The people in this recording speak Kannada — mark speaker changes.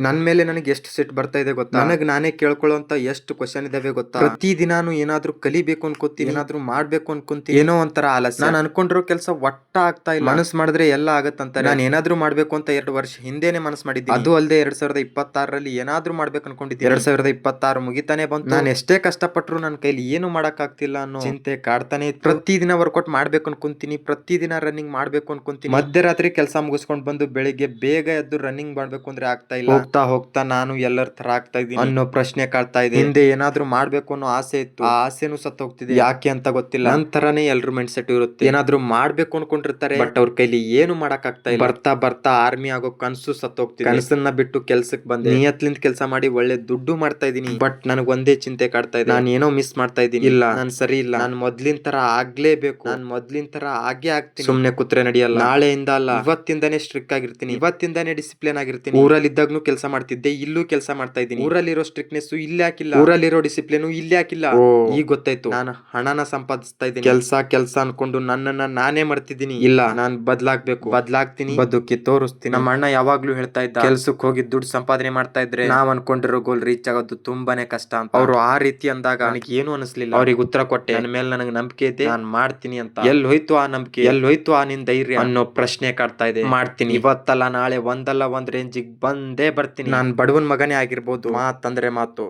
Speaker 1: ನನ್ ಮೇಲೆ ನನಗೆ ಎಷ್ಟು ಸಿಟ್ಟು ಬರ್ತಾ ಇದೆ ಗೊತ್ತಾ? ನನಗ್ ನಾನೇ ಕೇಳ್ಕೊಳ್ಳೋಂತ ಎಷ್ಟು ಕ್ವಶನ್ ಇದಾವೆ ಗೊತ್ತಾ? ಪ್ರತಿ ದಿನಾನು ಏನಾದ್ರೂ ಕಲಿಬೇಕು ಅನ್ಕೋತೀನಿ, ಏನಾದ್ರೂ ಮಾಡ್ಬೇಕು ಅನ್ಕೊಂತೀನಿ, ಏನೋ ಒಂಥರ ಆಲಸ್ಯ. ನಾನು ಅನ್ಕೊಂಡಿರೋ ಕೆಲಸ ಒಟ್ಟ ಆಗ್ತಾ ಇಲ್ಲ. ಮನಸ್ ಮಾಡಿದ್ರೆ ಎಲ್ಲ ಆಗತ್ತಂತಾರೆ. ನಾನು ಏನಾದ್ರೂ ಮಾಡ್ಬೇಕು ಅಂತ 2 ವರ್ಷ ಹಿಂದೆನೆ ಮನಸ್ ಮಾಡಿದ್ದೀನಿ. ಅದು ಅಲ್ಲದೆ 2026ರಲ್ಲಿ ಏನಾದ್ರೂ ಮಾಡ್ಬೇಕು ಅನ್ಕೊಂಡಿದ್ದೀನಿ. 2026 ಮುಗಿತಾನೆ ಬಂತು. ನಾನು ಎಷ್ಟೇ ಕಷ್ಟಪಟ್ರು ನನ್ನ ಕೈಲಿ ಏನು ಮಾಡಕ್ ಆಗ್ತಿಲ್ಲ ಅನ್ನೋ ಚಿಂತೆ ಕಾಡ್ತಾನೆ ಇತ್ತು. ಪ್ರತಿ ದಿನ ವರ್ಕೌಟ್ ಮಾಡ್ಬೇಕು ಅನ್ಕೊಂತೀನಿ, ಪ್ರತಿ ದಿನ ರನ್ನಿಂಗ್ ಮಾಡ್ಬೇಕು ಅನ್ಕೊಂತೀನಿ. ಮಧ್ಯರಾತ್ರಿ ಕೆಲಸ ಮುಗಿಸ್ಕೊಂಡ್ ಬಂದು ಬೆಳಿಗ್ಗೆ ಬೇಗ ಎದ್ದು ರನ್ನಿಂಗ್ ಮಾಡ್ಬೇಕು ಅಂದ್ರೆ ಆಗ್ತಾ ಇಲ್ಲ. ಹೋಗ್ತಾ ಹೋಗ್ತಾ ನಾನು ಎಲ್ಲರ ತರ ಆಗ್ತಾ ಇದ್ದೀನಿ ಅನ್ನೋ ಪ್ರಶ್ನೆ ಕಾಡ್ತಾ ಇದೆ. ಹಿಂದೆ ಏನಾದ್ರೂ ಮಾಡ್ಬೇಕು ಅನ್ನೋ ಆಸೆ ಇತ್ತು, ಆ ಆಸೆನೂ ಸತ್ತು ಹೋಗ್ತಿದೆ. ಯಾಕೆ ಅಂತ ಗೊತ್ತಿಲ್ಲ. ನಂತರನೇ ಎಲ್ರು ಮೈಂಡ್ ಸೆಟ್ ಇರುತ್ತೆ. ಏನಾದ್ರೂ ಮಾಡ್ಬೇಕು ಅನ್ಕೊಂಡಿರ್ತಾರೆ, ಬಟ್ ಅವ್ರ ಕೈಲಿ ಏನು ಮಾಡಕ್ ಆಗ್ತಾ ಇಲ್ಲ. ಬರ್ತಾ ಬರ್ತಾ ಆರ್ಮಿ ಆಗೋ ಕನ್ಸು ಸತ್ತು ಹೋಗ್ತಿದೆ. ಕನಸನ್ನ ಬಿಟ್ಟು ಕೆಲ್ಸಕ್ ಬಂದೆ, ನಿಯತ್ಲಿಂದ ಕೆಲಸ ಮಾಡಿ ಒಳ್ಳೆ ದುಡ್ಡು ಮಾಡ್ತಾ ಇದೀನಿ. ಬಟ್ ನನಗ್ ಒಂದೇ ಚಿಂತೆ ಕಾಡ್ತಾ ಇದೆ, ನಾನು ಏನೋ ಮಿಸ್ ಮಾಡ್ತಾ ಇದೀನಿ. ಇಲ್ಲ, ನಾನ್ ಸರಿ ಇಲ್ಲ, ನಾನ್ ಮೊದ್ಲಿನ ತರ ಆಗ್ಲೇಬೇಕು, ನಾನ್ ಮೊದ್ಲಿನ ತರ ಆಗೇ ಆಗ್ತೀನಿ. ಸುಮ್ನೆ ಕೂತ್ರೆ ನಡೆಯಲ್ಲ. ನಾಳೆಯಿಂದ ಅಲ್ಲ, ಇವತ್ತಿಂದಾನೇ ಸ್ಟ್ರಿಕ್ಟ್ ಆಗಿರ್ತೀನಿ, ಇವತ್ತಿಂದಾನೇ ಡಿಸಿಪ್ಲಿನ್ ಆಗಿರ್ತೀನಿ. ಊರಲ್ಲಿ ಇದ್ದಾಗ್ನು ಕೆಲಸ ಮಾಡ್ತಿದ್ದೆ, ಇಲ್ಲೂ ಕೆಲಸ ಮಾಡ್ತಾ ಇದ್ದೀನಿ. ಊರಲ್ಲಿರೋ ಸ್ಟ್ರಿಕ್ಟ್ನೆಸ್ ಇಲ್ಲಿ ಹಾಕಿಲ್ಲ, ಊರಲ್ಲಿರೋ ಡಿಸಿಪ್ಲಿನ್ ಇಲ್ಲಿ ಹಾಕಿಲ್ಲ. ಈಗ ಗೊತ್ತಾಯ್ತು, ನಾನು ಹಣನ ಸಂಪಾದಿಸ್ತಾ ಇದ್ದೀನಿ. ಕೆಲ್ಸ ಅನ್ಕೊಂಡು ನನ್ನನ್ನ ನಾನೇ ಮರ್ತಿದ್ದೀನಿ. ಇಲ್ಲ, ನಾನ್ ಬದ್ಲಾಗ್ಬೇಕು, ಬದ್ಲಾಗ್ತೀನಿ, ಬದುಕಿ ತೋರಿಸ್ತೀನಿ. ನಮ್ಮ ಅಣ್ಣ ಯಾವಾಗ್ಲೂ ಹೇಳ್ತಾ ಇದ್ದ, ಕೆಲ್ಸಕ್ಕೆ ಹೋಗಿ ದುಡ್ಡು ಸಂಪಾದನೆ ಮಾಡ್ತಾ ಇದ್ರೆ ನಾವ್ ಅನ್ಕೊಂಡಿರೋ ಗೋಲ್ ರೀಚ್ ಆಗೋದು ತುಂಬಾನೇ ಕಷ್ಟ ಅಂತ. ಅವ್ರು ಆ ರೀತಿ ಅಂದಾಗ ನನಗೆ ಏನು ಅನಿಸ್ಲಿಲ್ಲ. ಅವ್ರಿಗೆ ಉತ್ತರ ಕೊಟ್ಟೆ, ನನ್ನ ಮೇಲೆ ನನಗೆ ನಂಬಿಕೆ ಇದೆ, ನಾನ್ ಮಾಡ್ತೀನಿ ಅಂತ. ಎಲ್ಲಿ ಹೋಯ್ತು ಆ ನಂಬಿಕೆ, ಎಲ್ಲಿ ಹೋಯ್ತು ಆ ನಿನ್ ಧೈರ್ಯ ಅನ್ನೋ ಪ್ರಶ್ನೆ ಕಾಡ್ತಾ ಇದೆ. ಮಾಡ್ತೀನಿ, ಇವತ್ತಲ್ಲ ನಾಳೆ ಒಂದಲ್ಲ ಒಂದ್ ರೇಂಜಿಗೆ ಬಂದೇ ಬರ್ತೀನಿ. ನಾನ್ ಬಡವನ್ ಮಗನೇ ಆಗಿರ್ಬೋದು, ಮಾತಂದ್ರೆ ಮಾತು.